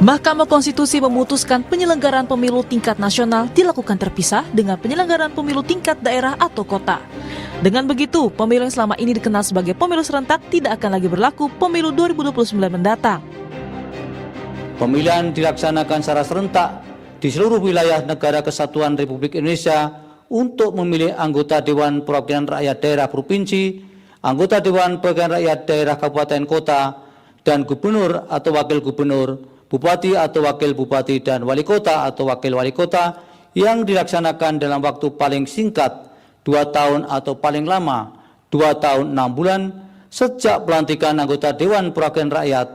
Mahkamah Konstitusi memutuskan penyelenggaraan pemilu tingkat nasional dilakukan terpisah dengan penyelenggaraan pemilu tingkat daerah atau kota. Dengan begitu, pemilu yang selama ini dikenal sebagai pemilu serentak tidak akan lagi berlaku pemilu 2029 mendatang. Pemilihan dilaksanakan secara serentak di seluruh wilayah Negara Kesatuan Republik Indonesia untuk memilih anggota Dewan Perwakilan Rakyat Daerah Provinsi, anggota Dewan Perwakilan Rakyat Daerah Kabupaten Kota, dan gubernur atau wakil gubernur, bupati atau wakil bupati, dan wali kota atau wakil wali kota yang dilaksanakan dalam waktu paling singkat 2 tahun atau paling lama 2 tahun 6 bulan sejak pelantikan anggota Dewan Perwakilan Rakyat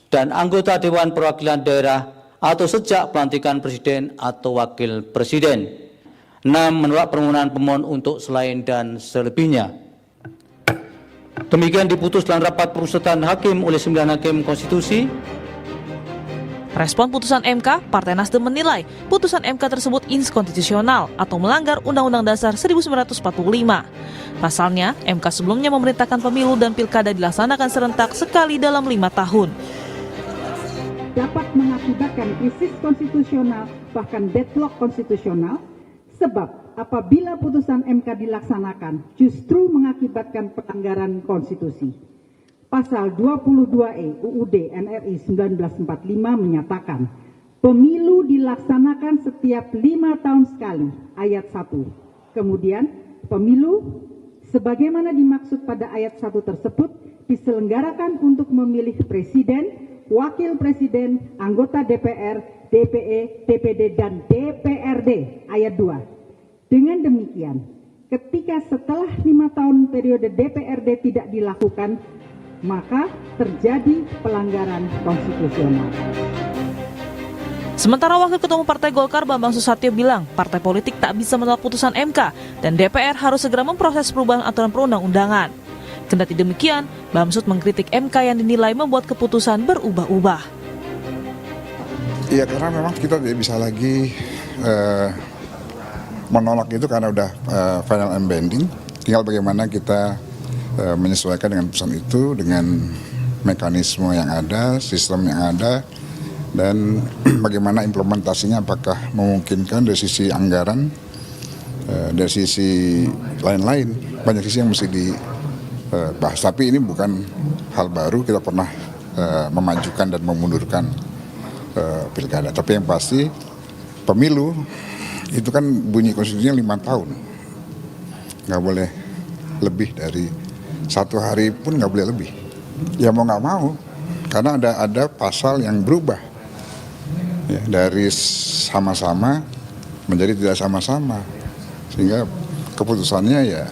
dan anggota Dewan Perwakilan Daerah atau sejak pelantikan Presiden atau Wakil Presiden. 6. Menolak permohonan pemohon untuk selain dan selebihnya. Demikian diputus dalam rapat perusutan hakim oleh 9 hakim konstitusi. Respon putusan MK, Partai Nasdem menilai putusan MK tersebut inkonstitusional atau melanggar Undang-Undang Dasar 1945. Pasalnya, MK sebelumnya memerintahkan pemilu dan pilkada dilaksanakan serentak sekali dalam 5 tahun. Dapat mengakibatkan krisis konstitusional, bahkan deadlock konstitusional, sebab apabila putusan MK dilaksanakan justru mengakibatkan pelanggaran konstitusi. Pasal 22E UUD NRI 1945 menyatakan, pemilu dilaksanakan setiap 5 tahun sekali, ayat 1. Kemudian, pemilu sebagaimana dimaksud pada ayat 1 tersebut diselenggarakan untuk memilih presiden, wakil presiden, anggota DPR, DPE, DPD, dan DPRD, ayat 2. Dengan demikian, ketika setelah 5 tahun periode DPRD tidak dilakukan, maka terjadi pelanggaran konstitusional. Sementara Wakil Ketua Umum Partai Golkar Bambang Susatyo bilang partai politik tak bisa menolak putusan MK dan DPR harus segera memproses perubahan aturan perundang-undangan. Kendati demikian, Bamsud mengkritik MK yang dinilai membuat keputusan berubah-ubah. Iya, karena memang kita tidak bisa lagi menolak itu karena udah final and binding. Tinggal bagaimana kita menyesuaikan dengan putusan itu dengan mekanisme yang ada, sistem yang ada, dan bagaimana implementasinya apakah memungkinkan dari sisi anggaran, dari sisi lain-lain, banyak sisi yang mesti dibahas. Tapi ini bukan hal baru, kita pernah memajukan dan memundurkan pilkada. Tapi yang pasti pemilu itu kan bunyi konstitusinya 5 tahun, nggak boleh lebih dari 1 hari pun nggak boleh lebih. Ya mau nggak mau, karena ada pasal yang berubah ya, dari sama-sama menjadi tidak sama-sama, sehingga keputusannya ya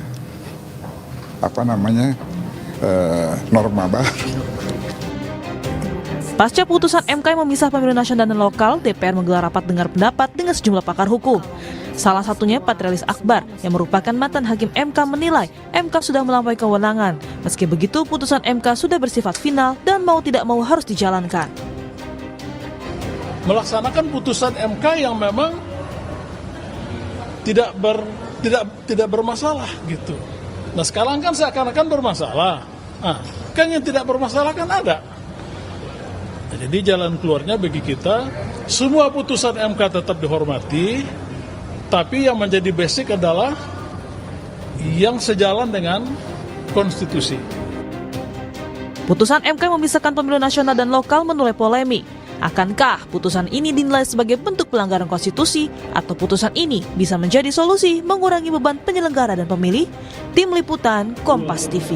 norma baru. Pasca putusan MK yang memisah pemilu nasional dan lokal, DPR menggelar rapat dengar pendapat dengan sejumlah pakar hukum. Salah satunya Patrialis Akbar yang merupakan mantan hakim MK menilai MK sudah melampaui kewenangan. Meski begitu, putusan MK sudah bersifat final dan mau tidak mau harus dijalankan. Melaksanakan putusan MK yang memang tidak bermasalah gitu. Nah sekarang kan seakan-akan bermasalah. Nah, kan yang tidak bermasalah kan ada. Nah, jadi jalan keluarnya bagi kita, semua putusan MK tetap dihormati, tapi yang menjadi basic adalah yang sejalan dengan konstitusi. Putusan MK memisahkan pemilu nasional dan lokal menuai polemik. Akankah putusan ini dinilai sebagai bentuk pelanggaran konstitusi atau putusan ini bisa menjadi solusi mengurangi beban penyelenggara dan pemilih? Tim Liputan Kompas TV.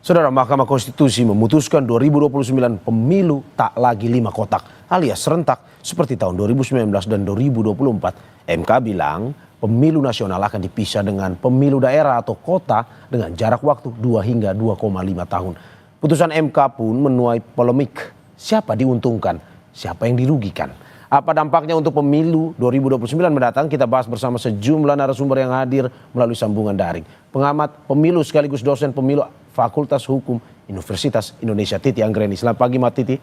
Saudara, Mahkamah Konstitusi memutuskan 2029 pemilu tak lagi 5 kotak alias serentak seperti tahun 2019 dan 2024. MK bilang pemilu nasional akan dipisah dengan pemilu daerah atau kota dengan jarak waktu 2 hingga 2,5 tahun. Putusan MK pun menuai polemik. Siapa diuntungkan? Siapa yang dirugikan? Apa dampaknya untuk pemilu 2029 mendatang? Kita bahas bersama sejumlah narasumber yang hadir melalui sambungan daring. Pengamat pemilu sekaligus dosen pemilu Fakultas Hukum Universitas Indonesia, Titi Anggreni. Selamat pagi, Mbak Titi.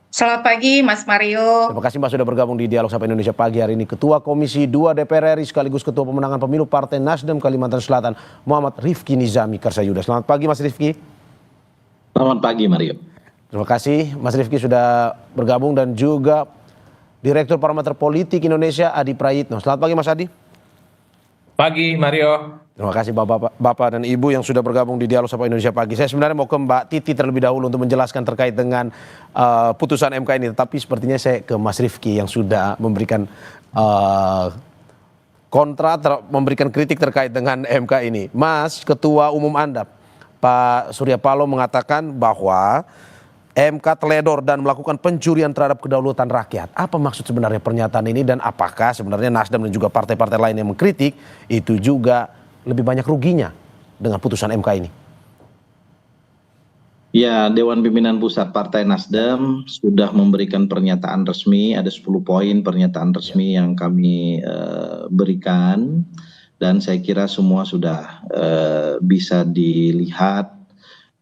Selamat pagi, Mas Mario. Terima kasih Mbak sudah bergabung di Dialog Sapa Indonesia pagi hari ini. Ketua Komisi 2 DPR RI sekaligus Ketua Pemenangan Pemilu Partai Nasdem Kalimantan Selatan, Muhammad Rifki Nizami Karsayuda. Selamat pagi, Mas Rifki. Selamat pagi, Mario. Terima kasih Mas Rifki sudah bergabung dan juga Direktur Parameter Politik Indonesia Adi Prayitno. Selamat pagi Mas Adi. Pagi Mario. Terima kasih Bapak dan Ibu yang sudah bergabung di Dialog Sapa Indonesia Pagi. Saya sebenarnya mau ke Mbak Titi terlebih dahulu untuk menjelaskan terkait dengan putusan MK ini. Tetapi sepertinya saya ke Mas Rifki yang sudah memberikan memberikan kritik terkait dengan MK ini. Mas, Ketua Umum Anda, Pak Surya Paloh mengatakan bahwa MK teledor dan melakukan pencurian terhadap kedaulatan rakyat. Apa maksud sebenarnya pernyataan ini dan apakah sebenarnya Nasdem dan juga partai-partai lain yang mengkritik itu juga lebih banyak ruginya dengan putusan MK ini? Ya, Dewan Pimpinan Pusat Partai Nasdem sudah memberikan pernyataan resmi, ada 10 poin pernyataan resmi yang kami berikan, dan saya kira semua sudah bisa dilihat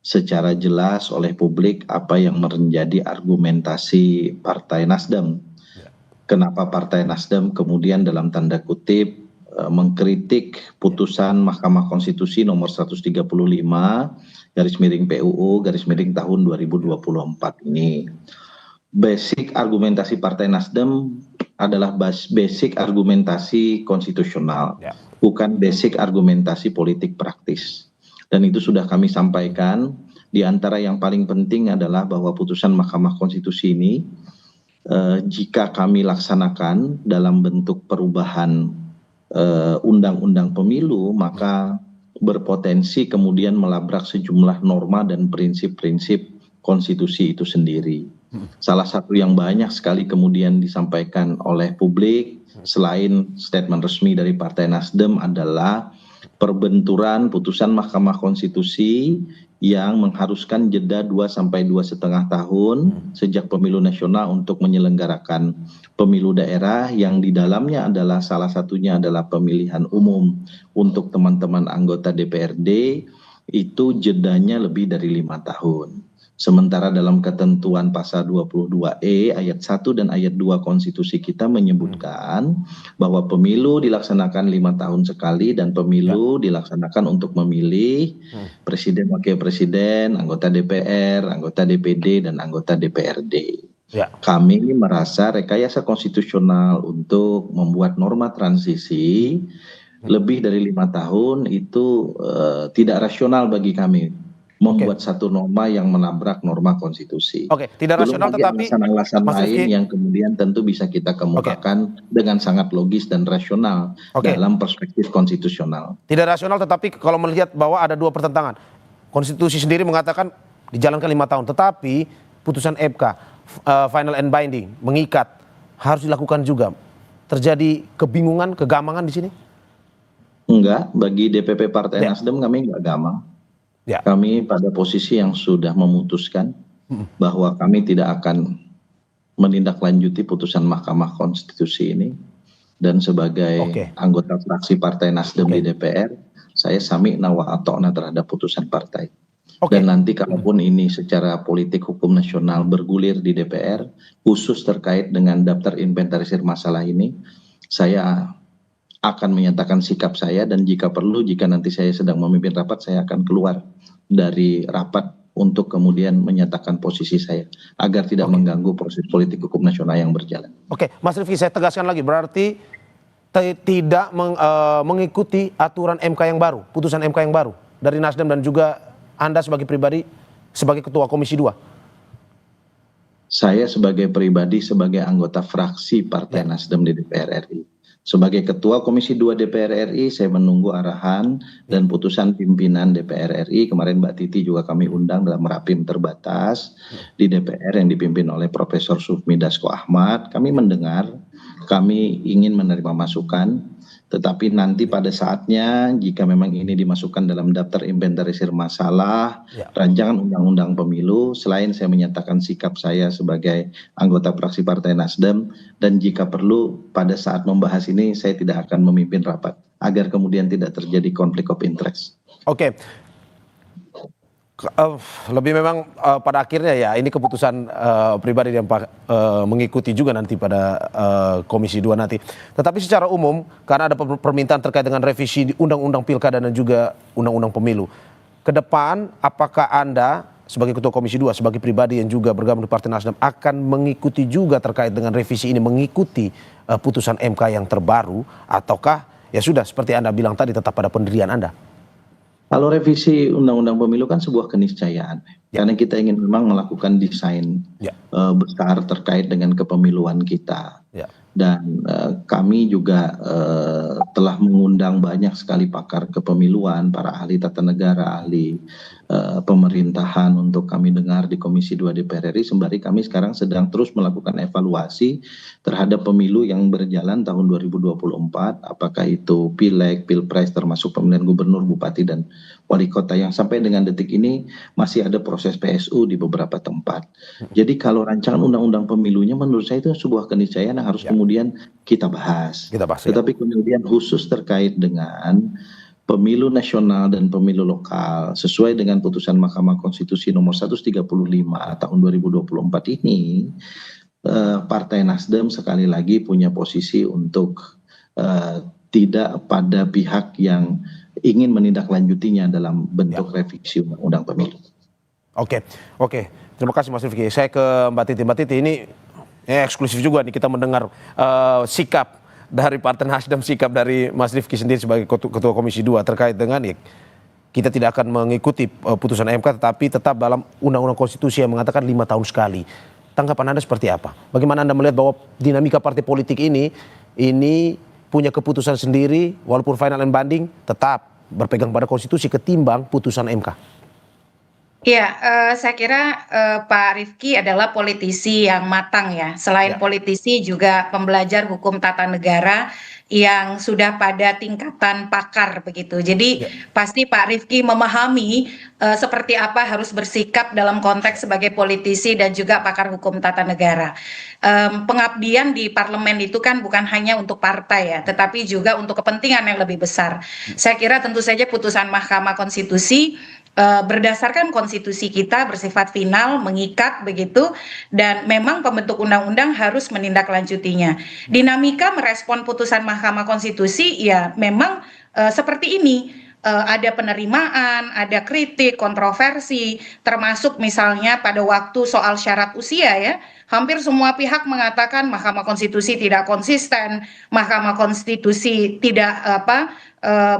secara jelas oleh publik apa yang menjadi argumentasi Partai Nasdem. Kenapa Partai Nasdem kemudian dalam tanda kutip mengkritik putusan Mahkamah Konstitusi nomor 135 garis miring PUU garis miring tahun 2024 ini. Basic argumentasi Partai Nasdem adalah basic argumentasi konstitusional, bukan basic argumentasi politik praktis. Dan itu sudah kami sampaikan, di antara yang paling penting adalah bahwa putusan Mahkamah Konstitusi ini jika kami laksanakan dalam bentuk perubahan undang-undang pemilu, maka berpotensi kemudian melabrak sejumlah norma dan prinsip-prinsip konstitusi itu sendiri. Salah satu yang banyak sekali kemudian disampaikan oleh publik selain statement resmi dari Partai Nasdem adalah perbenturan putusan Mahkamah Konstitusi yang mengharuskan jeda 2 sampai 2,5 tahun sejak pemilu nasional untuk menyelenggarakan pemilu daerah yang di dalamnya adalah salah satunya adalah pemilihan umum untuk teman-teman anggota DPRD, itu jedanya lebih dari 5 tahun. Sementara dalam ketentuan pasal 22E ayat 1 dan ayat 2 konstitusi kita menyebutkan bahwa pemilu dilaksanakan 5 tahun sekali dan pemilu dilaksanakan untuk memilih presiden, wakil presiden, anggota DPR, anggota DPD, dan anggota DPRD. Kami merasa rekayasa konstitusional untuk membuat norma transisi lebih dari 5 tahun itu tidak rasional bagi kami. Membuat satu norma yang menabrak norma konstitusi. Tidak rasional, tetapi alasan-alasan lain yang kemudian tentu bisa kita kemukakan dengan sangat logis dan rasional dalam perspektif konstitusional. Tidak rasional, tetapi kalau melihat bahwa ada dua pertentangan. Konstitusi sendiri mengatakan dijalankan 5 tahun, tetapi putusan MK final and binding mengikat harus dilakukan juga. Terjadi kebingungan, kegamangan di sini? Enggak, bagi DPP Partai Nasdem kami enggak gamang. Kami pada posisi yang sudah memutuskan bahwa kami tidak akan menindaklanjuti putusan Mahkamah Konstitusi ini, dan sebagai anggota fraksi Partai Nasdem di DPR, saya sami'na wa ata'na terhadap putusan partai. Dan nanti kalaupun ini secara politik hukum nasional bergulir di DPR, khusus terkait dengan daftar inventarisir masalah ini, saya akan menyatakan sikap saya, dan jika perlu, jika nanti saya sedang memimpin rapat, saya akan keluar dari rapat untuk kemudian menyatakan posisi saya agar tidak mengganggu proses politik hukum nasional yang berjalan. Mas Rifki, saya tegaskan lagi, berarti tidak mengikuti aturan MK yang baru, putusan MK yang baru dari Nasdem dan juga Anda sebagai pribadi sebagai Ketua Komisi 2. Saya sebagai pribadi, sebagai anggota fraksi Partai Nasdem di DPR RI. Sebagai Ketua Komisi 2 DPR RI, saya menunggu arahan dan putusan pimpinan DPR RI. Kemarin Mbak Titi juga kami undang dalam rapim terbatas di DPR yang dipimpin oleh Profesor Sufmi Dasko Ahmad. Kami mendengar, kami ingin menerima masukan, tetapi nanti pada saatnya jika memang ini dimasukkan dalam daftar inventarisir masalah rancangan undang-undang pemilu, selain saya menyatakan sikap saya sebagai anggota fraksi Partai Nasdem, dan jika perlu pada saat membahas ini saya tidak akan memimpin rapat agar kemudian tidak terjadi konflik of interest. Lebih memang pada akhirnya ya ini keputusan pribadi yang mengikuti juga nanti pada Komisi 2 nanti. Tetapi secara umum karena ada permintaan terkait dengan revisi Undang-Undang Pilkada dan juga Undang-Undang Pemilu. Ke depan apakah Anda sebagai Ketua Komisi 2, sebagai pribadi yang juga bergabung di Partai Nasdem, akan mengikuti juga terkait dengan revisi ini, mengikuti putusan MK yang terbaru, ataukah ya sudah seperti Anda bilang tadi tetap pada pendirian Anda? Kalau revisi Undang-Undang Pemilu kan sebuah keniscayaan, karena kita ingin memang melakukan desain besar terkait dengan kepemiluan kita. Dan kami juga telah mengundang banyak sekali pakar kepemiluan, para ahli tata negara, ahli pemerintahan untuk kami dengar di Komisi 2 DPR RI, sembari kami sekarang sedang terus melakukan evaluasi terhadap pemilu yang berjalan tahun 2024, apakah itu pileg, pilpres, termasuk pemilihan gubernur, bupati, dan wali kota yang sampai dengan detik ini masih ada proses PSU di beberapa tempat. Jadi kalau rancangan undang-undang pemilunya menurut saya itu sebuah keniscayaan yang harus kemudian kita bahas. Tetapi kemudian khusus terkait dengan pemilu nasional dan pemilu lokal sesuai dengan putusan Mahkamah Konstitusi nomor 135 tahun 2024 ini, Partai Nasdem sekali lagi punya posisi untuk tidak pada pihak yang ingin menindaklanjutinya dalam bentuk revisi undang-undang pemilu. Oke. Terima kasih Mas Rifki. Saya ke Mbak Titi. Mbak Titi, ini eksklusif juga nih kita mendengar sikap dari Partai Nasdem, sikap dari Mas Rifki sendiri sebagai Ketua Komisi 2 terkait dengan kita tidak akan mengikuti putusan MK, tetapi tetap dalam Undang-Undang Konstitusi yang mengatakan 5 tahun sekali. Tanggapan Anda seperti apa? Bagaimana Anda melihat bahwa dinamika partai politik ini punya keputusan sendiri, walaupun final and binding, tetap berpegang pada konstitusi ketimbang putusan MK? Ya, saya kira Pak Rifki adalah politisi yang matang ya. Selain politisi juga pembelajar hukum tata negara yang sudah pada tingkatan pakar begitu. Jadi pasti Pak Rifki memahami seperti apa harus bersikap dalam konteks sebagai politisi dan juga pakar hukum tata negara. Pengabdian di parlemen itu kan bukan hanya untuk partai ya, tetapi juga untuk kepentingan yang lebih besar. Saya kira tentu saja putusan Mahkamah Konstitusi berdasarkan konstitusi kita bersifat final, mengikat begitu, dan memang pembentuk undang-undang harus menindaklanjutinya. Dinamika merespon putusan Mahkamah Konstitusi ya memang seperti ini. Ada penerimaan, ada kritik, kontroversi, termasuk misalnya pada waktu soal syarat usia ya, hampir semua pihak mengatakan Mahkamah Konstitusi tidak konsisten, Mahkamah Konstitusi tidak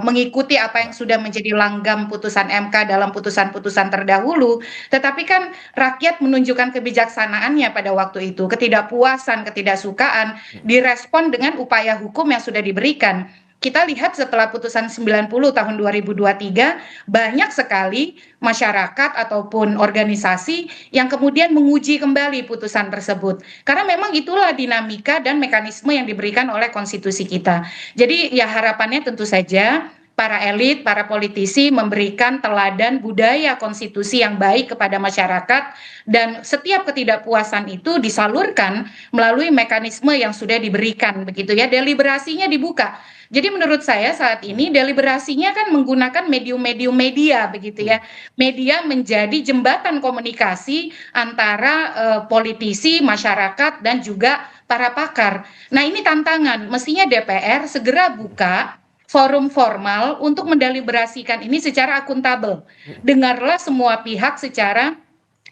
mengikuti apa yang sudah menjadi langgam putusan MK dalam putusan-putusan terdahulu, tetapi kan rakyat menunjukkan kebijaksanaannya pada waktu itu, ketidakpuasan, ketidaksukaan, direspon dengan upaya hukum yang sudah diberikan. Kita lihat setelah putusan 90 tahun 2023, banyak sekali masyarakat ataupun organisasi yang kemudian menguji kembali putusan tersebut. Karena memang itulah dinamika dan mekanisme yang diberikan oleh konstitusi kita. Jadi ya harapannya tentu saja para elit, para politisi memberikan teladan budaya konstitusi yang baik kepada masyarakat, dan setiap ketidakpuasan itu disalurkan melalui mekanisme yang sudah diberikan begitu ya, deliberasinya dibuka. Jadi menurut saya saat ini deliberasinya kan menggunakan medium-medium media begitu ya. Media menjadi jembatan komunikasi antara politisi, masyarakat, dan juga para pakar. Nah ini tantangan, mestinya DPR segera buka forum formal untuk mendeliberasikan ini secara akuntabel. Dengarlah semua pihak secara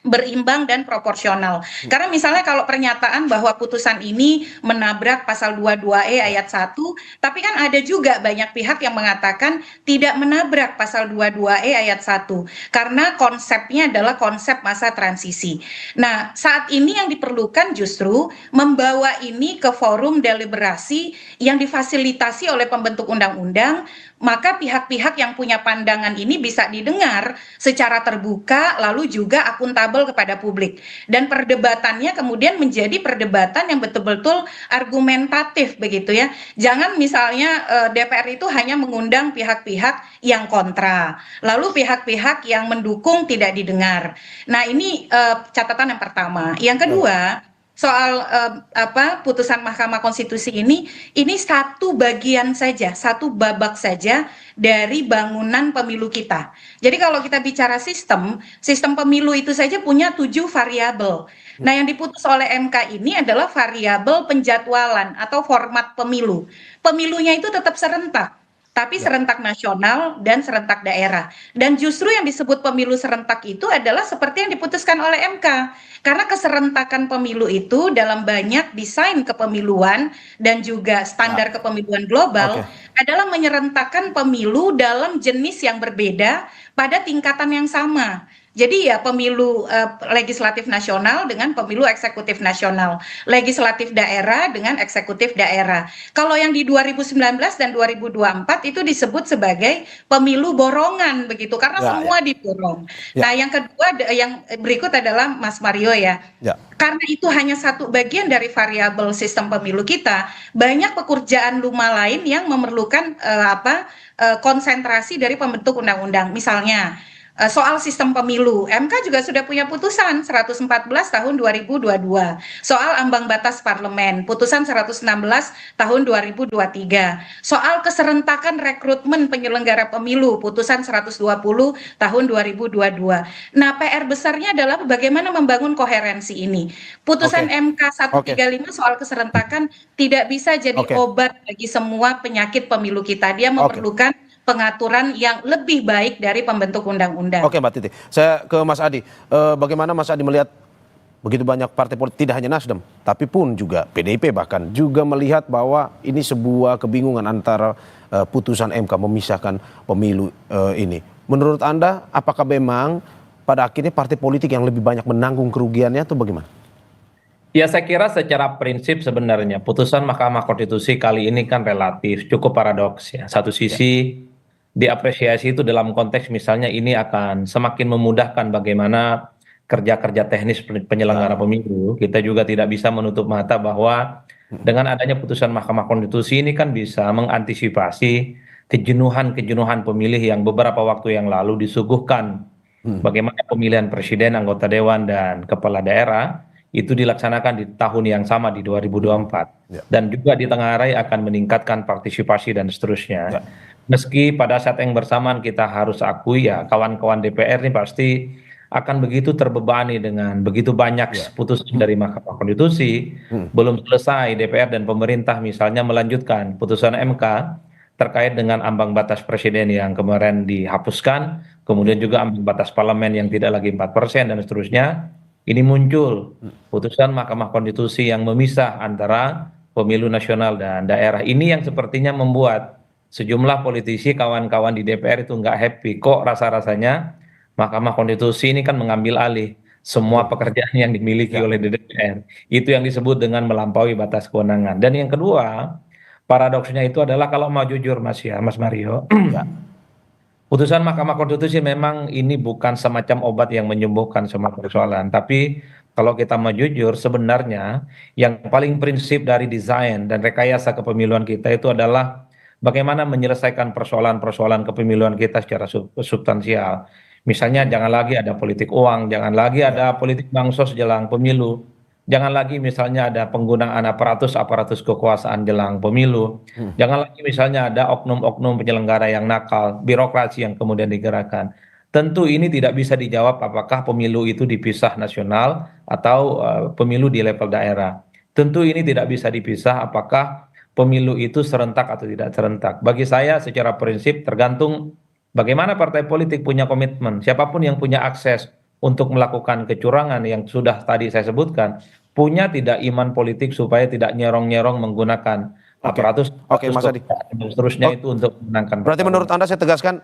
berimbang dan proporsional. Karena misalnya kalau pernyataan bahwa putusan ini menabrak pasal 22E ayat 1, tapi kan ada juga banyak pihak yang mengatakan tidak menabrak pasal 22E ayat 1 karena konsepnya adalah konsep masa transisi. Nah, saat ini yang diperlukan justru membawa ini ke forum deliberasi yang difasilitasi oleh pembentuk undang-undang, maka pihak-pihak yang punya pandangan ini bisa didengar secara terbuka lalu juga akuntabel kepada publik, dan perdebatannya kemudian menjadi perdebatan yang betul-betul argumentatif begitu ya. Jangan misalnya DPR itu hanya mengundang pihak-pihak yang kontra, lalu pihak-pihak yang mendukung tidak didengar. Nah, ini catatan yang pertama. Yang kedua, soal putusan Mahkamah Konstitusi ini satu bagian saja, satu babak saja dari bangunan pemilu kita. Jadi kalau kita bicara sistem pemilu itu saja punya 7 variabel. Nah, yang diputus oleh MK ini adalah variabel penjadwalan atau format pemilu. Pemilunya itu tetap serentak. tapi serentak nasional dan serentak daerah. Dan justru yang disebut pemilu serentak itu adalah seperti yang diputuskan oleh MK. Karena keserentakan pemilu itu dalam banyak desain kepemiluan dan juga standar kepemiluan global adalah menyerentakkan pemilu dalam jenis yang berbeda pada tingkatan yang sama. Jadi ya pemilu legislatif nasional dengan pemilu eksekutif nasional, legislatif daerah dengan eksekutif daerah. Kalau yang di 2019 dan 2024 itu disebut sebagai pemilu borongan begitu, karena semua diborong. Nah, yang kedua yang berikut adalah Mas Mario ya. Karena itu hanya satu bagian dari variabel sistem pemilu kita, banyak pekerjaan rumah lain yang memerlukan konsentrasi dari pembentuk undang-undang. Misalnya soal sistem pemilu, MK juga sudah punya putusan 114 tahun 2022. Soal ambang batas parlemen, putusan 116 tahun 2023. Soal keserentakan rekrutmen penyelenggara pemilu, putusan 120 tahun 2022. Nah, PR besarnya adalah bagaimana membangun koherensi ini. Putusan MK 135 soal keserentakan tidak bisa jadi obat bagi semua penyakit pemilu kita. Dia memerlukan pengaturan yang lebih baik dari pembentuk undang-undang. Oke, Mbak Titi. Saya ke Mas Adi. Bagaimana Mas Adi melihat begitu banyak partai politik, tidak hanya Nasdem, tapi pun juga PDIP bahkan juga melihat bahwa ini sebuah kebingungan antara putusan MK memisahkan pemilu ini. Menurut Anda, apakah memang pada akhirnya partai politik yang lebih banyak menanggung kerugiannya atau bagaimana? Ya, saya kira secara prinsip sebenarnya putusan Mahkamah Konstitusi kali ini kan relatif cukup paradoks ya. Satu sisi diapresiasi itu dalam konteks misalnya ini akan semakin memudahkan bagaimana kerja-kerja teknis penyelenggara pemilu. Kita juga tidak bisa menutup mata bahwa dengan adanya putusan Mahkamah Konstitusi ini kan bisa mengantisipasi kejenuhan-kejenuhan pemilih yang beberapa waktu yang lalu disuguhkan. Bagaimana pemilihan presiden, anggota dewan, dan kepala daerah itu dilaksanakan di tahun yang sama di 2024. Dan juga di tengah rai akan meningkatkan partisipasi dan seterusnya. Meski pada saat yang bersamaan kita harus akui ya kawan-kawan DPR ini pasti akan begitu terbebani dengan begitu banyak putusan dari Mahkamah Konstitusi. Belum selesai DPR dan pemerintah misalnya melanjutkan putusan MK terkait dengan ambang batas presiden yang kemarin dihapuskan, kemudian juga ambang batas parlemen yang tidak lagi 4% dan seterusnya. Ini muncul putusan Mahkamah Konstitusi yang memisah antara pemilu nasional dan daerah. Ini yang sepertinya membuat sejumlah politisi, kawan-kawan di DPR itu nggak happy. Kok rasa-rasanya Mahkamah Konstitusi ini kan mengambil alih semua pekerjaan yang dimiliki oleh DPR. Itu yang disebut dengan melampaui batas kewenangan. Dan yang kedua, paradoksnya itu adalah kalau mau jujur Mas Mario, putusan Mahkamah Konstitusi memang ini bukan semacam obat yang menyembuhkan semua persoalan. Tapi kalau kita mau jujur, sebenarnya yang paling prinsip dari desain dan rekayasa kepemiluan kita itu adalah bagaimana menyelesaikan persoalan-persoalan kepemiluan kita secara substansial. Misalnya jangan lagi ada politik uang, jangan lagi ada politik bansos jelang pemilu, jangan lagi misalnya ada penggunaan aparatus kekuasaan jelang pemilu, jangan lagi misalnya ada oknum-oknum penyelenggara yang nakal, birokrasi yang kemudian digerakkan. Tentu ini tidak bisa dijawab apakah pemilu itu dipisah nasional atau pemilu di level daerah. Tentu ini tidak bisa dipisah apakah pemilu itu serentak atau tidak serentak. Bagi saya secara prinsip tergantung bagaimana partai politik punya komitmen. Siapapun yang punya akses untuk melakukan kecurangan yang sudah tadi saya sebutkan, punya tidak iman politik supaya tidak nyerong-nyerong menggunakan aparatus, Mas Adi. dan seterusnya itu untuk menangkan. Berarti menurut Anda saya tegaskan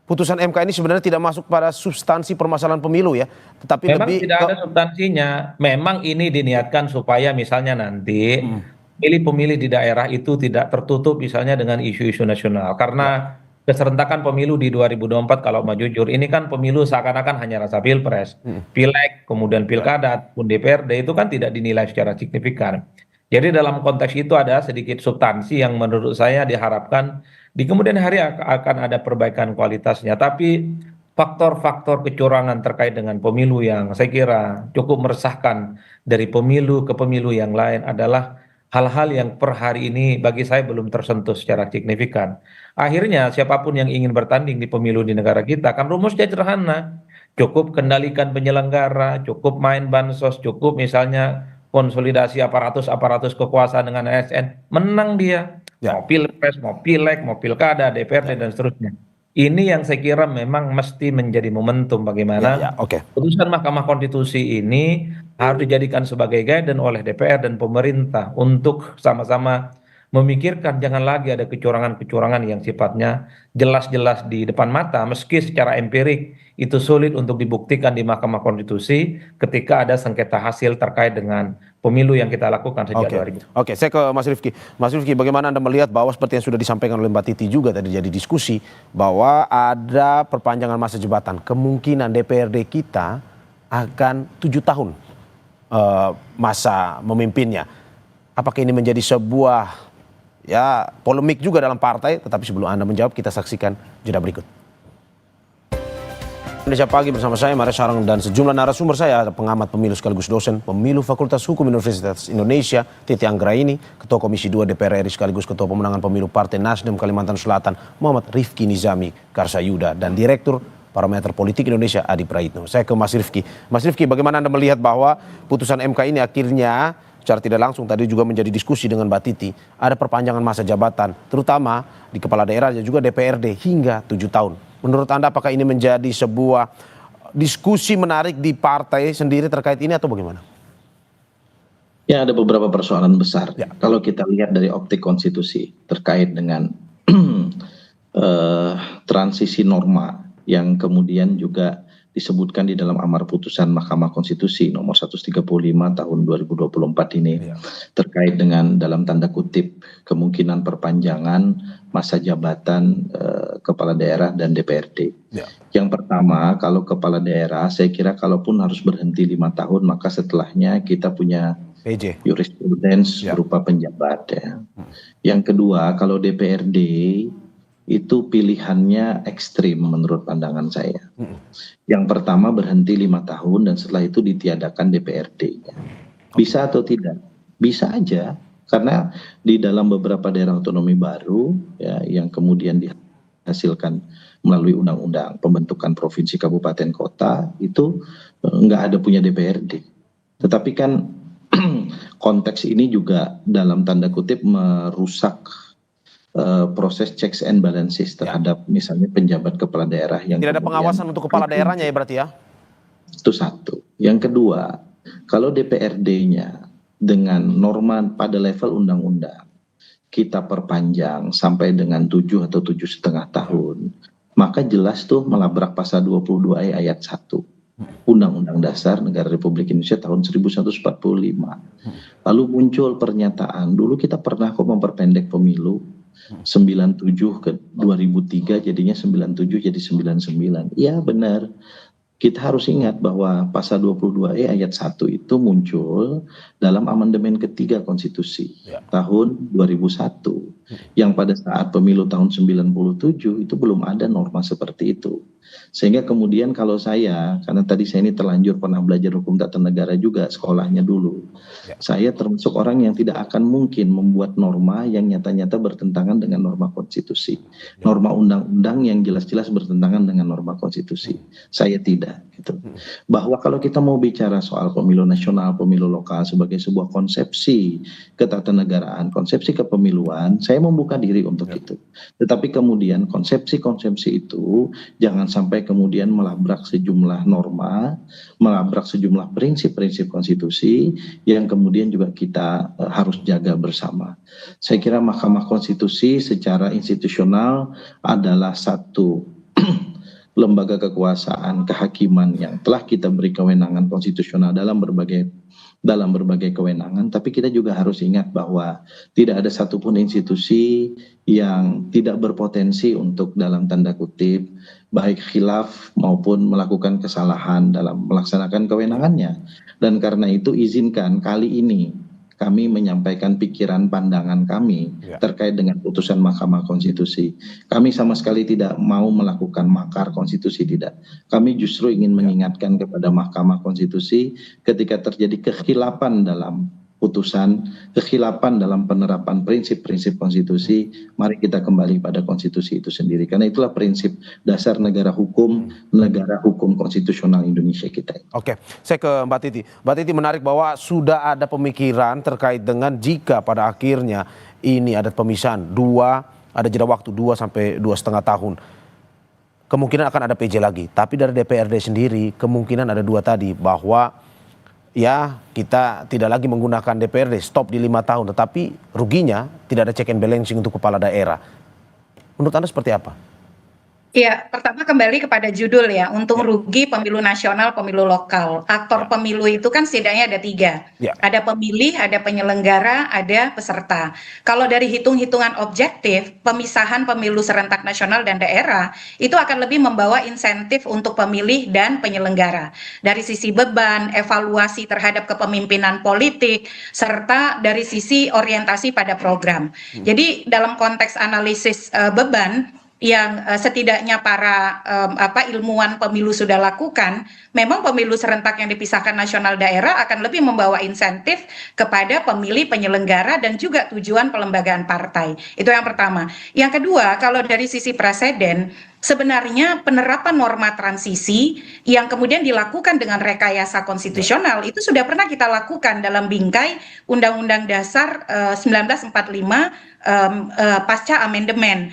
putusan MK ini sebenarnya tidak masuk pada substansi permasalahan pemilu ya, tetapi Memang lebih tidak ada substansinya. Memang ini diniatkan supaya misalnya nanti pemilih di daerah itu tidak tertutup misalnya dengan isu-isu nasional. Karena keserentakan pemilu di 2024 kalau mau jujur, ini kan pemilu seakan-akan hanya rasa pilpres. Pileg, kemudian pilkada, pun DPRD itu kan tidak dinilai secara signifikan. Jadi dalam konteks itu ada sedikit substansi yang menurut saya diharapkan di kemudian hari akan ada perbaikan kualitasnya. Tapi faktor-faktor kecurangan terkait dengan pemilu yang saya kira cukup meresahkan dari pemilu ke pemilu yang lain adalah hal-hal yang per hari ini bagi saya belum tersentuh secara signifikan. Akhirnya siapapun yang ingin bertanding di pemilu di negara kita kan rumusnya sederhana. Cukup kendalikan penyelenggara, cukup main bansos, cukup misalnya konsolidasi aparatus kekuasaan dengan ASN, menang dia. Ya. Mau pilpres, mau pileg, mau pilkada, DPRD dan seterusnya. Ini yang saya kira memang mesti menjadi momentum bagaimana Oke. putusan Mahkamah Konstitusi ini harus dijadikan sebagai guidance oleh DPR dan pemerintah untuk sama-sama memikirkan jangan lagi ada kecurangan-kecurangan yang sifatnya jelas-jelas di depan mata, meski secara empirik itu sulit untuk dibuktikan di Mahkamah Konstitusi ketika ada sengketa hasil terkait dengan pemilu yang kita lakukan sejak 2000. Oke, saya ke Mas Rifki. Mas Rifki, bagaimana Anda melihat bahwa seperti yang sudah disampaikan oleh Mbak Titi juga tadi jadi diskusi bahwa ada perpanjangan masa jabatan, kemungkinan DPRD kita akan 7 tahun masa memimpinnya. Apakah ini menjadi sebuah polemik juga dalam partai? Tetapi sebelum Anda menjawab, kita saksikan jeda berikut. Indonesia Pagi bersama saya Maria Sarang dan sejumlah narasumber saya, ada pengamat pemilu sekaligus dosen pemilu Fakultas Hukum Universitas Indonesia Titi Anggraini, Ketua Komisi 2 DPR RI sekaligus Ketua Pemenangan Pemilu Partai Nasdem Kalimantan Selatan Muhammad Rifki Nizami Karsayuda dan Direktur Parameter Politik Indonesia Adi Praitno. Saya ke Mas Rifki. Mas Rifki, bagaimana Anda melihat bahwa putusan MK ini akhirnya secara tidak langsung tadi juga menjadi diskusi dengan Mbak Titi, ada perpanjangan masa jabatan terutama di kepala daerah dan juga DPRD hingga 7 tahun. Menurut Anda apakah ini menjadi sebuah diskusi menarik di partai sendiri terkait ini atau bagaimana? Ya, ada beberapa persoalan besar. Kalau kita lihat dari optik konstitusi terkait dengan transisi norma yang kemudian juga disebutkan di dalam amar putusan Mahkamah Konstitusi nomor 135 tahun 2024 ini terkait dengan dalam tanda kutip kemungkinan perpanjangan masa jabatan kepala daerah dan DPRD. Yang pertama, kalau kepala daerah saya kira kalaupun harus berhenti 5 tahun maka setelahnya kita punya jurisprudens berupa penjabat ya. Yang kedua, kalau DPRD itu pilihannya ekstrim menurut pandangan saya. Yang pertama berhenti 5 tahun dan setelah itu ditiadakan DPRD. Bisa atau tidak? Bisa aja, karena di dalam beberapa daerah otonomi baru ya, yang kemudian dihasilkan melalui undang-undang pembentukan provinsi, kabupaten, kota itu nggak ada punya DPRD. Tetapi kan konteks ini juga dalam tanda kutip merusak proses checks and balances terhadap misalnya penjabat kepala daerah yang tidak ada pengawasan untuk kepala daerahnya ya berarti ya? Itu satu. Yang kedua, kalau DPRD-nya dengan norma pada level undang-undang kita perpanjang sampai dengan 7 atau 7,5 tahun, maka jelas tuh melabrak pasal 22E ayat 1 Undang-Undang Dasar Negara Republik Indonesia tahun 1145. Lalu muncul pernyataan, dulu kita pernah kok memperpendek pemilu 97 ke 2003 jadinya 97 jadi 99. Iya benar. Kita harus ingat bahwa pasal 22E ayat 1 itu muncul dalam amandemen ketiga konstitusi tahun 2001. Yang pada saat pemilu tahun 97 itu belum ada norma seperti itu. Sehingga kemudian kalau saya, karena tadi saya ini terlanjur pernah belajar hukum tata negara juga sekolahnya dulu. Saya termasuk orang yang tidak akan mungkin membuat norma yang nyata-nyata bertentangan dengan norma konstitusi. Norma undang-undang yang jelas-jelas bertentangan dengan norma konstitusi. Saya tidak. Gitu. Bahwa kalau kita mau bicara soal pemilu nasional, pemilu lokal sebagai sebuah konsepsi ketatanegaraan, konsepsi kepemiluan, saya membuka diri untuk itu. Tetapi kemudian konsepsi-konsepsi itu jangan sampai kemudian melabrak sejumlah norma, melabrak sejumlah prinsip-prinsip konstitusi yang kemudian juga kita harus jaga bersama. Saya kira Mahkamah Konstitusi secara institusional adalah satu lembaga kekuasaan kehakiman yang telah kita beri kewenangan konstitusional dalam berbagai kewenangan, tapi kita juga harus ingat bahwa tidak ada satupun institusi yang tidak berpotensi untuk dalam tanda kutip baik khilaf maupun melakukan kesalahan dalam melaksanakan kewenangannya. Dan karena itu izinkan kali ini kami menyampaikan pikiran pandangan kami terkait dengan putusan Mahkamah Konstitusi. Kami sama sekali tidak mau melakukan makar konstitusi, tidak. Kami justru ingin mengingatkan kepada Mahkamah Konstitusi ketika terjadi kekhilafan dalam putusan kekhilapan dalam penerapan prinsip-prinsip konstitusi, mari kita kembali pada konstitusi itu sendiri. Karena itulah prinsip dasar negara hukum konstitusional Indonesia kita. Oke, saya ke Mbak Titi. Mbak Titi, menarik bahwa sudah ada pemikiran terkait dengan jika pada akhirnya ini ada pemisahan ada jeda waktu 2 sampai 2,5 tahun. Kemungkinan akan ada PJ lagi, tapi dari DPRD sendiri kemungkinan ada 2 tadi, bahwa ya kita tidak lagi menggunakan DPRD, stop di 5 tahun, tetapi ruginya tidak ada check and balancing untuk kepala daerah. Menurut Anda seperti apa? Ya, pertama kembali kepada judul ya, untung rugi pemilu nasional, pemilu lokal. Aktor pemilu itu kan setidaknya ada 3. Ada pemilih, ada penyelenggara, ada peserta. Kalau dari hitung-hitungan objektif, pemisahan pemilu serentak nasional dan daerah, itu akan lebih membawa insentif untuk pemilih dan penyelenggara. Dari sisi beban, evaluasi terhadap kepemimpinan politik, serta dari sisi orientasi pada program. Jadi dalam konteks analisis beban, yang setidaknya para ilmuwan pemilu sudah lakukan, memang pemilu serentak yang dipisahkan nasional daerah akan lebih membawa insentif kepada pemilih, penyelenggara, dan juga tujuan pelembagaan partai. Itu yang pertama. Yang kedua, kalau dari sisi presiden, sebenarnya penerapan norma transisi yang kemudian dilakukan dengan rekayasa konstitusional itu sudah pernah kita lakukan dalam bingkai Undang-Undang Dasar 1945 pasca amandemen.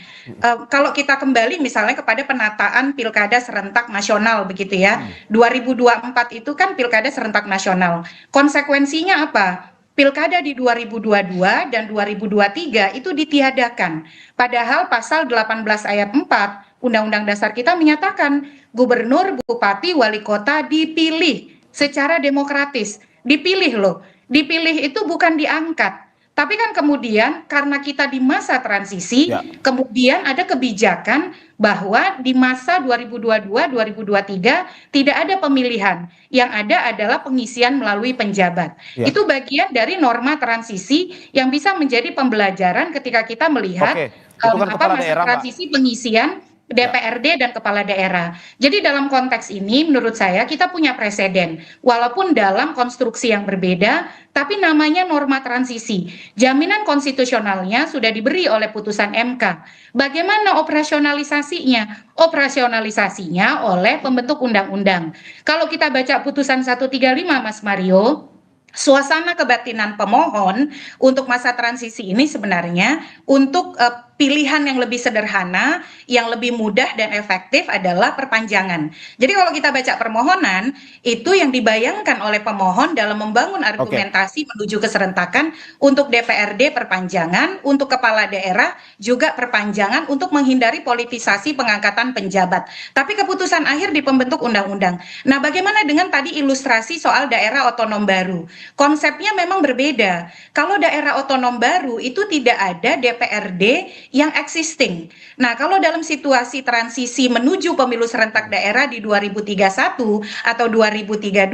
Kalau kita kembali misalnya kepada penataan pilkada serentak nasional begitu ya, 2024 itu kan pilkada serentak nasional. Konsekuensinya apa? Pilkada di 2022 dan 2023 itu ditiadakan. Padahal pasal 18 ayat 4 Undang-Undang Dasar kita menyatakan gubernur, bupati, wali kota dipilih secara demokratis. Dipilih loh. Dipilih itu bukan diangkat. Tapi kan kemudian karena kita di masa transisi, kemudian ada kebijakan bahwa di masa 2022-2023 tidak ada pemilihan. Yang ada adalah pengisian melalui penjabat. Itu bagian dari norma transisi yang bisa menjadi pembelajaran ketika kita melihat masa transisi pengisian DPRD dan kepala daerah. Jadi dalam konteks ini menurut saya kita punya preseden. Walaupun dalam konstruksi yang berbeda, tapi namanya norma transisi. Jaminan konstitusionalnya sudah diberi oleh putusan MK. Bagaimana operasionalisasinya? Operasionalisasinya oleh pembentuk undang-undang. Kalau kita baca putusan 135 Mas Mario, suasana kebatinan pemohon untuk masa transisi ini sebenarnya untuk pilihan yang lebih sederhana, yang lebih mudah dan efektif adalah perpanjangan. Jadi kalau kita baca permohonan, itu yang dibayangkan oleh pemohon dalam membangun argumentasi menuju keserentakan untuk DPRD perpanjangan, untuk kepala daerah juga perpanjangan untuk menghindari politisasi pengangkatan penjabat. Tapi keputusan akhir di pembentuk undang-undang. Nah, bagaimana dengan tadi ilustrasi soal daerah otonom baru? Konsepnya memang berbeda. Kalau daerah otonom baru itu tidak ada DPRD yang existing. Nah, kalau dalam situasi transisi menuju pemilu serentak daerah di 2031 atau 2032,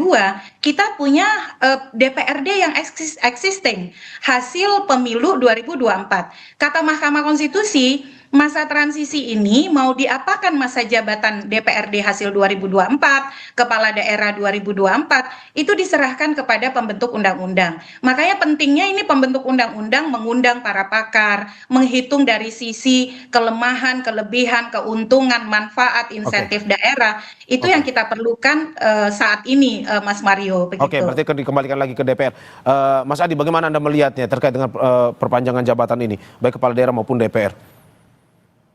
kita punya DPRD yang existing, hasil pemilu 2024. Kata Mahkamah Konstitusi, masa transisi ini mau diapakan masa jabatan DPRD hasil 2024, kepala daerah 2024, itu diserahkan kepada pembentuk undang-undang. Makanya pentingnya ini pembentuk undang-undang mengundang para pakar, menghitung dari sisi kelemahan, kelebihan, keuntungan, manfaat, insentif daerah. Itu yang kita perlukan saat ini, Mas Mario. Oke, berarti dikembalikan lagi ke DPR. Mas Adi, bagaimana Anda melihatnya terkait dengan perpanjangan jabatan ini, baik kepala daerah maupun DPR?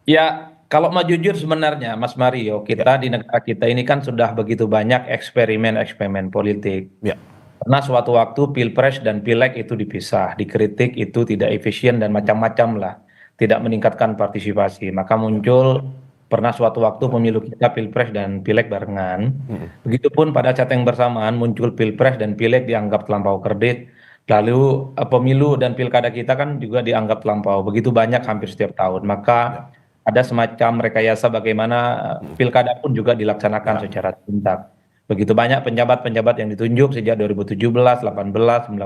Ya, kalau mau jujur sebenarnya Mas Mario, kita di negara kita ini kan sudah begitu banyak eksperimen politik. Karena suatu waktu Pilpres dan Pileg itu dipisah, dikritik itu tidak efisien dan macam-macam lah, tidak meningkatkan partisipasi. Maka muncul pernah suatu waktu pemilu kita Pilpres dan Pileg barengan. Begitupun pada saat yang bersamaan muncul Pilpres dan Pileg dianggap terlampau kredit. Lalu pemilu dan pilkada kita kan juga dianggap terlampau. Begitu banyak hampir setiap tahun. Maka ada semacam rekayasa bagaimana pilkada pun juga dilaksanakan secara serentak. Begitu banyak penjabat-penjabat yang ditunjuk sejak 2017, 18, 19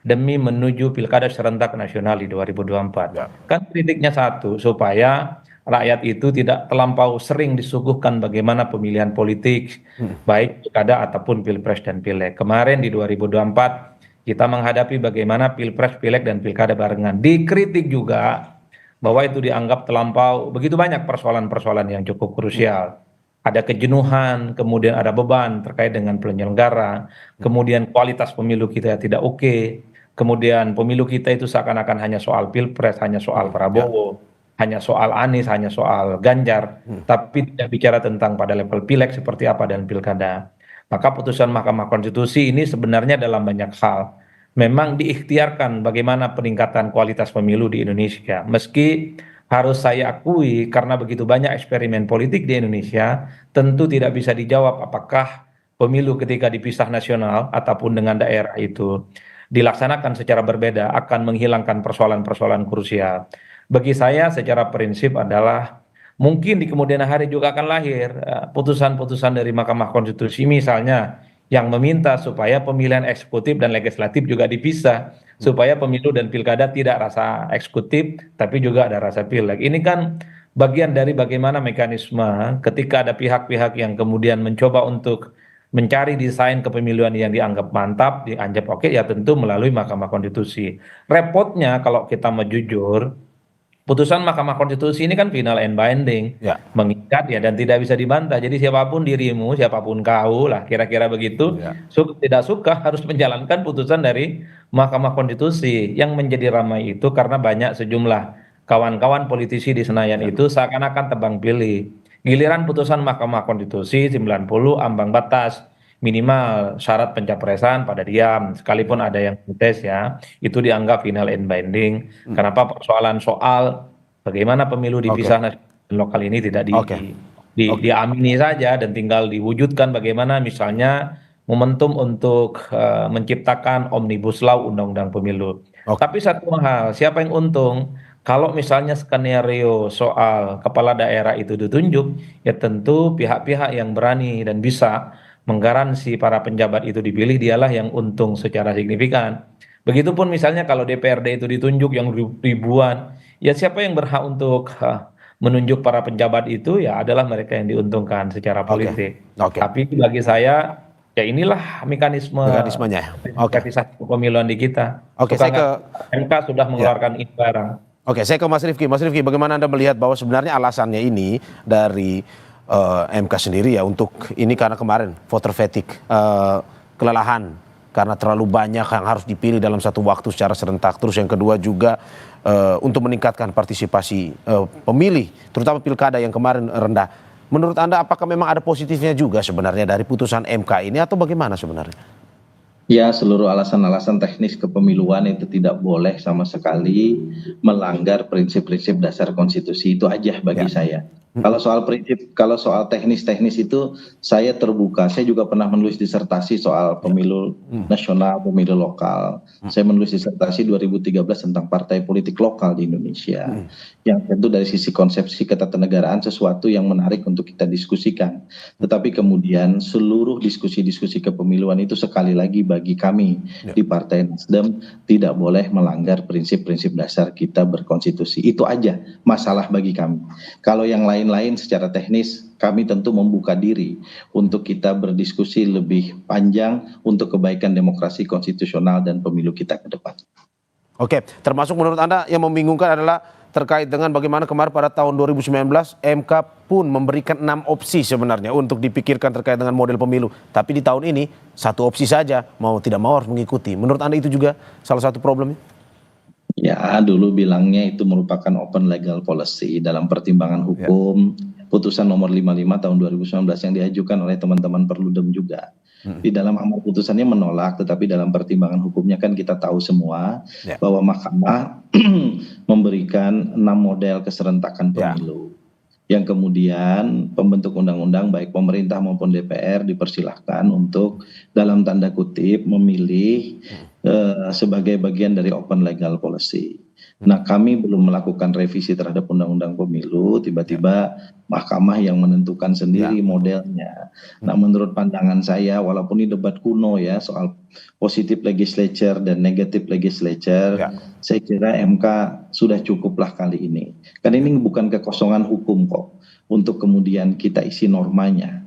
demi menuju pilkada serentak nasional di 2024. Kan kritiknya satu, supaya rakyat itu tidak terlampau sering disuguhkan bagaimana pemilihan politik, baik pilkada ataupun pilpres dan pileg. Kemarin di 2024 kita menghadapi bagaimana pilpres, pileg, dan pilkada barengan. Dikritik juga bahwa itu dianggap terlampau, begitu banyak persoalan-persoalan yang cukup krusial. Ada kejenuhan, kemudian ada beban terkait dengan penyelenggara, kemudian kualitas pemilu kita tidak oke, kemudian pemilu kita itu seakan-akan hanya soal pilpres, hanya soal Prabowo, hanya soal Anies, hanya soal Ganjar, tapi tidak bicara tentang pada level pileg seperti apa dan pilkada. Maka putusan Mahkamah Konstitusi ini sebenarnya dalam banyak hal memang diikhtiarkan bagaimana peningkatan kualitas pemilu di Indonesia. Meski harus saya akui karena begitu banyak eksperimen politik di Indonesia, tentu tidak bisa dijawab apakah pemilu ketika dipisah nasional ataupun dengan daerah itu dilaksanakan secara berbeda akan menghilangkan persoalan-persoalan krusial. Bagi saya secara prinsip adalah mungkin di kemudian hari juga akan lahir putusan-putusan dari Mahkamah Konstitusi misalnya yang meminta supaya pemilihan eksekutif dan legislatif juga dipisah, supaya pemilu dan pilkada tidak rasa eksekutif tapi juga ada rasa pileg. Ini kan bagian dari bagaimana mekanisme ketika ada pihak-pihak yang kemudian mencoba untuk mencari desain kepemiluan yang dianggap mantap, dianggap oke, ya tentu melalui Mahkamah Konstitusi. Repotnya kalau kita mau jujur, putusan Mahkamah Konstitusi ini kan final and binding, mengikat ya dan tidak bisa dibantah. Jadi siapapun dirimu, siapapun kau lah, kira-kira begitu. Suka tidak suka harus menjalankan putusan dari Mahkamah Konstitusi. Yang menjadi ramai itu karena banyak sejumlah kawan-kawan politisi di Senayan itu seakan-akan tebang pilih. Giliran putusan Mahkamah Konstitusi 90 ambang batas minimal syarat pencapresan pada diam, sekalipun ada yang protes ya, itu dianggap final and binding. Kenapa persoalan soal bagaimana pemilu dipisah nasional dan lokal ini tidak diamini saja dan tinggal diwujudkan bagaimana misalnya momentum untuk menciptakan omnibus law undang-undang pemilu. Tapi satu hal, siapa yang untung? Kalau misalnya skenario soal kepala daerah itu ditunjuk, ya tentu pihak-pihak yang berani dan bisa menggaransi para penjabat itu dipilih dialah yang untung secara signifikan. Begitupun misalnya kalau DPRD itu ditunjuk yang ribuan, ya siapa yang berhak untuk menunjuk para penjabat itu ya adalah mereka yang diuntungkan secara politik. Tapi bagi saya ya inilah mekanismenya. Pemiluan di kita. Saya ke MK sudah mengeluarkan ini barang. Saya ke Mas Rifki. Mas Rifki, bagaimana Anda melihat bahwa sebenarnya alasannya ini dari MK sendiri ya untuk ini karena kemarin voter fatigue, kelelahan karena terlalu banyak yang harus dipilih dalam satu waktu secara serentak. Terus yang kedua juga untuk meningkatkan partisipasi pemilih, terutama pilkada yang kemarin rendah. Menurut Anda apakah memang ada positifnya juga sebenarnya dari putusan MK ini atau bagaimana sebenarnya? Ya, seluruh alasan-alasan teknis kepemiluan itu tidak boleh sama sekali melanggar prinsip-prinsip dasar konstitusi, itu aja bagi saya. Kalau soal prinsip, kalau soal teknis-teknis itu saya terbuka. Saya juga pernah menulis disertasi soal pemilu nasional, pemilu lokal. Saya menulis disertasi 2013 tentang partai politik lokal di Indonesia. Yang tentu dari sisi konsepsi ketatanegaraan sesuatu yang menarik untuk kita diskusikan. Tetapi kemudian seluruh diskusi-diskusi kepemiluan itu sekali lagi bagi kami di Partai Nasdem tidak boleh melanggar prinsip-prinsip dasar kita berkonstitusi. Itu aja masalah bagi kami. Kalau yang lain secara teknis kami tentu membuka diri untuk kita berdiskusi lebih panjang untuk kebaikan demokrasi konstitusional dan pemilu kita ke depan. Termasuk menurut Anda yang membingungkan adalah terkait dengan bagaimana kemarin pada tahun 2019 MK pun memberikan 6 opsi sebenarnya untuk dipikirkan terkait dengan model pemilu. Tapi di tahun ini satu opsi saja, mau tidak mau harus mengikuti. Menurut Anda itu juga salah satu problemnya? Ya, dulu bilangnya itu merupakan open legal policy dalam pertimbangan hukum, putusan nomor 55 tahun 2019 yang diajukan oleh teman-teman Perludem juga. Di dalam amar putusannya menolak, tetapi dalam pertimbangan hukumnya kan kita tahu semua bahwa Mahkamah memberikan 6 model keserentakan pemilu. Yang kemudian pembentuk undang-undang baik pemerintah maupun DPR dipersilahkan untuk dalam tanda kutip memilih sebagai bagian dari open legal policy. Nah, kami belum melakukan revisi terhadap undang-undang pemilu, tiba-tiba Mahkamah yang menentukan sendiri modelnya. Nah, menurut pandangan saya, walaupun ini debat kuno ya soal positif legislature dan negatif legislature, saya kira MK sudah cukuplah kali ini. Karena ini bukan kekosongan hukum kok untuk kemudian kita isi normanya.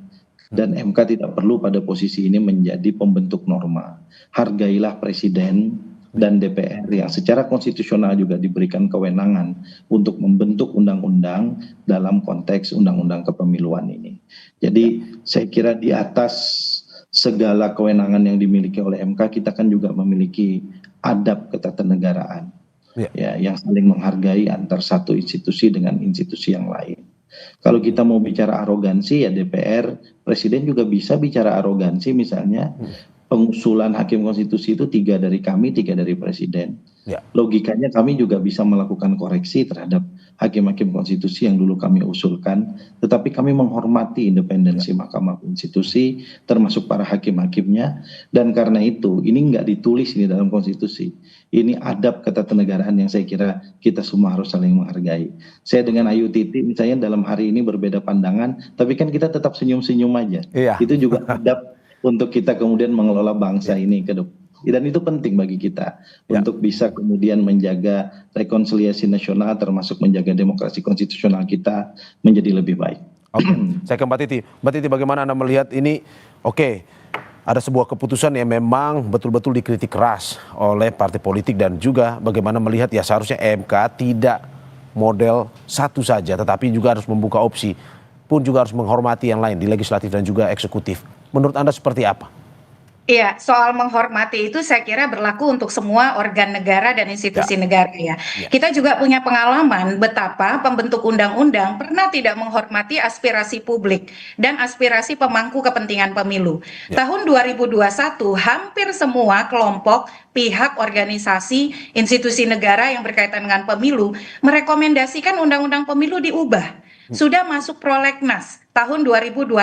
Dan MK tidak perlu pada posisi ini menjadi pembentuk norma. Hargailah Presiden dan DPR yang secara konstitusional juga diberikan kewenangan untuk membentuk undang-undang dalam konteks undang-undang kepemiluan ini. Jadi saya kira di atas segala kewenangan yang dimiliki oleh MK, kita kan juga memiliki adab ketatanegaraan ya, yang saling menghargai antar satu institusi dengan institusi yang lain. Kalau kita mau bicara arogansi ya DPR, Presiden juga bisa bicara arogansi, misalnya pengusulan hakim konstitusi itu 3 dari kami, 3 dari Presiden. Logikanya kami juga bisa melakukan koreksi terhadap hakim-hakim konstitusi yang dulu kami usulkan, tetapi kami menghormati independensi Mahkamah Konstitusi termasuk para hakim-hakimnya, dan karena itu ini nggak ditulis ini dalam konstitusi. Ini adab ketatanegaraan yang saya kira kita semua harus saling menghargai. Saya dengan Ayu Titi misalnya dalam hari ini berbeda pandangan, tapi kan kita tetap senyum-senyum aja. Itu juga adab untuk kita kemudian mengelola bangsa ini ke depan. Dan itu penting bagi kita untuk bisa kemudian menjaga rekonsiliasi nasional termasuk menjaga demokrasi konstitusional kita menjadi lebih baik. Oke, saya ke Mbak Titi. Mbak Titi, bagaimana Anda melihat ini? Oke, ada sebuah keputusan yang memang betul-betul dikritik keras oleh partai politik, dan juga bagaimana melihat ya seharusnya MK tidak model satu saja, tetapi juga harus membuka opsi, pun juga harus menghormati yang lain di legislatif dan juga eksekutif. Menurut Anda seperti apa? Iya, soal menghormati itu saya kira berlaku untuk semua organ negara dan institusi negara ya. Kita juga punya pengalaman betapa pembentuk undang-undang pernah tidak menghormati aspirasi publik dan aspirasi pemangku kepentingan pemilu. Tahun 2021 hampir semua kelompok, pihak, organisasi, institusi negara yang berkaitan dengan pemilu merekomendasikan undang-undang pemilu diubah. Sudah masuk prolegnas tahun 2021,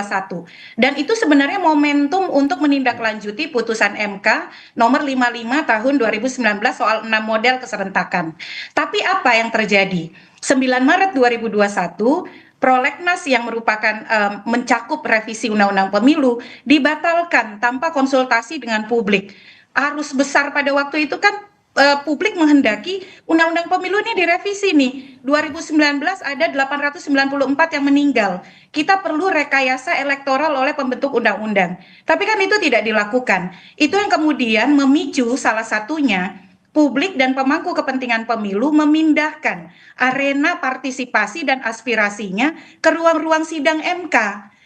dan itu sebenarnya momentum untuk menindaklanjuti putusan MK nomor 55 tahun 2019 soal 6 model keserentakan. Tapi apa yang terjadi? 9 Maret 2021 prolegnas yang merupakan mencakup revisi undang-undang pemilu dibatalkan tanpa konsultasi dengan publik. Arus besar pada waktu itu kan publik menghendaki undang-undang pemilu ini direvisi nih. 2019 ada 894 yang meninggal. Kita perlu rekayasa elektoral oleh pembentuk undang-undang. Tapi kan itu tidak dilakukan. Itu yang kemudian memicu salah satunya publik dan pemangku kepentingan pemilu memindahkan arena partisipasi dan aspirasinya ke ruang-ruang sidang MK.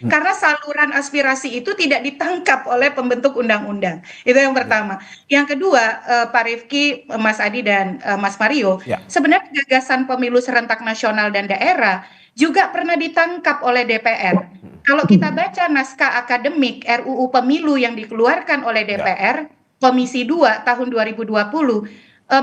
Karena saluran aspirasi itu tidak ditangkap oleh pembentuk undang-undang. Itu yang pertama. Yang kedua, Pak Rifki, Mas Adi, dan Mas Mario, sebenarnya gagasan pemilu serentak nasional dan daerah juga pernah ditangkap oleh DPR. Kalau kita baca naskah akademik RUU Pemilu yang dikeluarkan oleh DPR, Komisi 2 tahun 2020,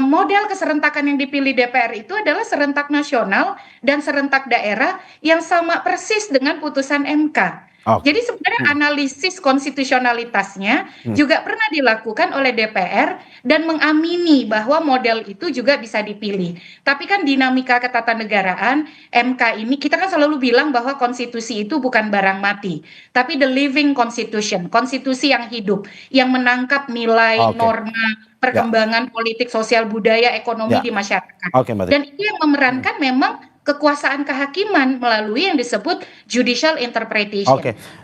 model keserentakan yang dipilih DPR itu adalah serentak nasional dan serentak daerah yang sama persis dengan putusan MK. Jadi sebenarnya analisis konstitusionalitasnya juga pernah dilakukan oleh DPR dan mengamini bahwa model itu juga bisa dipilih. Tapi kan dinamika ketatanegaraan MK ini, kita kan selalu bilang bahwa konstitusi itu bukan barang mati, tapi the living constitution, konstitusi yang hidup, yang menangkap nilai, norma, perkembangan politik, sosial, budaya, ekonomi di masyarakat. Dan itu yang memerankan memang kekuasaan kehakiman melalui yang disebut judicial interpretation.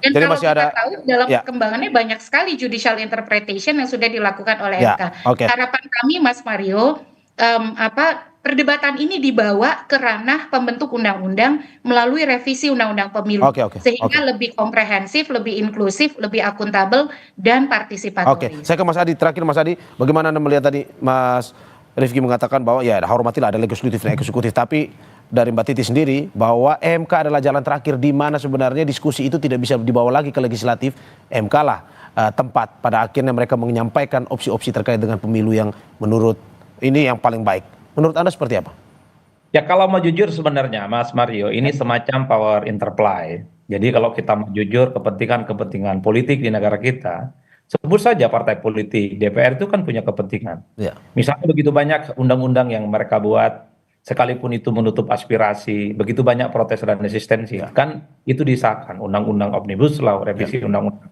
Dan jadi kalau masih kita ada, tahu dalam perkembangannya banyak sekali judicial interpretation yang sudah dilakukan oleh MK. Harapan kami, Mas Mario, perdebatan ini dibawa ke ranah pembentuk undang-undang melalui revisi undang-undang pemilu, sehingga lebih komprehensif, lebih inklusif, lebih akuntabel, dan partisipatif. Saya ke Mas Adi. Terakhir, Mas Adi, bagaimana Anda melihat tadi Mas Rifki mengatakan bahwa ya hormatilah ada legislatif dan eksekutif, tapi dari Mbak Titi sendiri bahwa MK adalah jalan terakhir di mana sebenarnya diskusi itu tidak bisa dibawa lagi ke legislatif. MK lah tempat pada akhirnya mereka menyampaikan opsi-opsi terkait dengan pemilu yang menurut ini yang paling baik. Menurut Anda seperti apa? Ya kalau mau jujur sebenarnya Mas Mario, ini semacam power interplay. Jadi kalau kita mau jujur kepentingan-kepentingan politik di negara kita, sebut saja partai politik, DPR itu kan punya kepentingan. Misalnya begitu banyak undang-undang yang mereka buat, sekalipun itu menutup aspirasi, begitu banyak protes dan resistensi, kan itu disahkan, undang-undang Omnibus Law, revisi undang-undang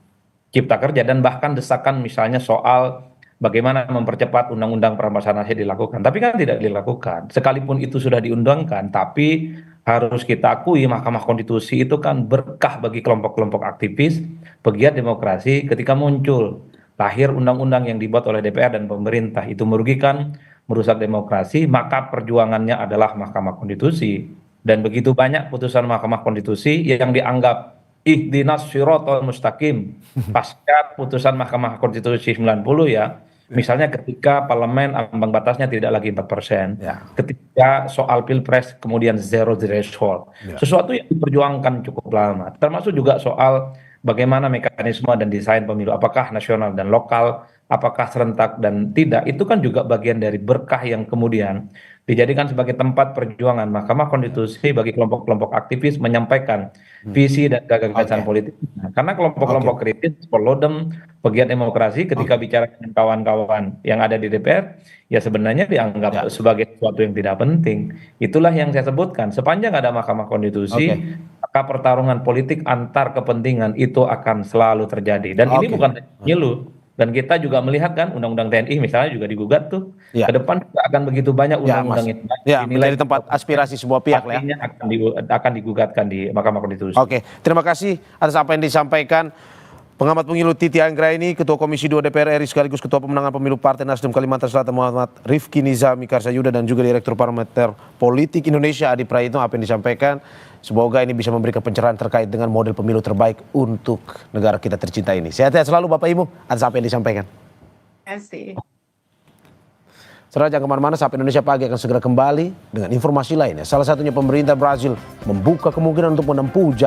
Cipta Kerja, dan bahkan desakan misalnya soal bagaimana mempercepat undang-undang perampasan aset dilakukan, tapi kan tidak dilakukan. Sekalipun itu sudah diundangkan, tapi harus kita akui Mahkamah Konstitusi itu kan berkah bagi kelompok-kelompok aktivis, pegiat demokrasi ketika muncul. Lahir undang-undang yang dibuat oleh DPR dan pemerintah itu merugikan, merusak demokrasi, maka perjuangannya adalah Mahkamah Konstitusi. Dan begitu banyak putusan Mahkamah Konstitusi yang dianggap ihdinas siratal mustaqim pasca putusan Mahkamah Konstitusi 90 ya. Misalnya ketika parlemen ambang batasnya tidak lagi 4%, ketika soal pilpres kemudian zero threshold, sesuatu yang diperjuangkan cukup lama, termasuk juga soal bagaimana mekanisme dan desain pemilu, apakah nasional dan lokal, apakah serentak dan tidak, itu kan juga bagian dari berkah yang kemudian dijadikan sebagai tempat perjuangan Mahkamah Konstitusi bagi kelompok-kelompok aktivis menyampaikan visi dan gagasan politik. Karena kelompok-kelompok kritis, Perludem, pegiat demokrasi ketika bicara dengan kawan-kawan yang ada di DPR, ya sebenarnya dianggap sebagai sesuatu yang tidak penting. Itulah yang saya sebutkan, sepanjang ada Mahkamah Konstitusi, maka pertarungan politik antar kepentingan itu akan selalu terjadi. Dan ini bukan pemilu. Dan kita juga melihat kan undang-undang TNI misalnya juga digugat tuh. Ke depan akan begitu banyak undang-undang yang menjadi tempat aspirasi semua pihak ya. Akan digugatkan di Mahkamah Konstitusi. Oke, terima kasih atas apa yang disampaikan pengamat pemilu Titi Anggraini, Ketua Komisi 2 DPR RI sekaligus Ketua Pemenangan Pemilu Partai Nasdem Kalimantan Selatan Muhammad Rifki Nizami Karsayuda dan juga Direktur Parameter Politik Indonesia Adi Prayitno. Apa yang disampaikan semoga ini bisa memberikan pencerahan terkait dengan model pemilu terbaik untuk negara kita tercinta ini. Sehat-sehat selalu Bapak Ibu atas apa yang disampaikan. Terima kasih. Saudara jangan kemana-mana, Sapa Indonesia Pagi akan segera kembali dengan informasi lainnya. Salah satunya pemerintah Brazil membuka kemungkinan untuk menempuh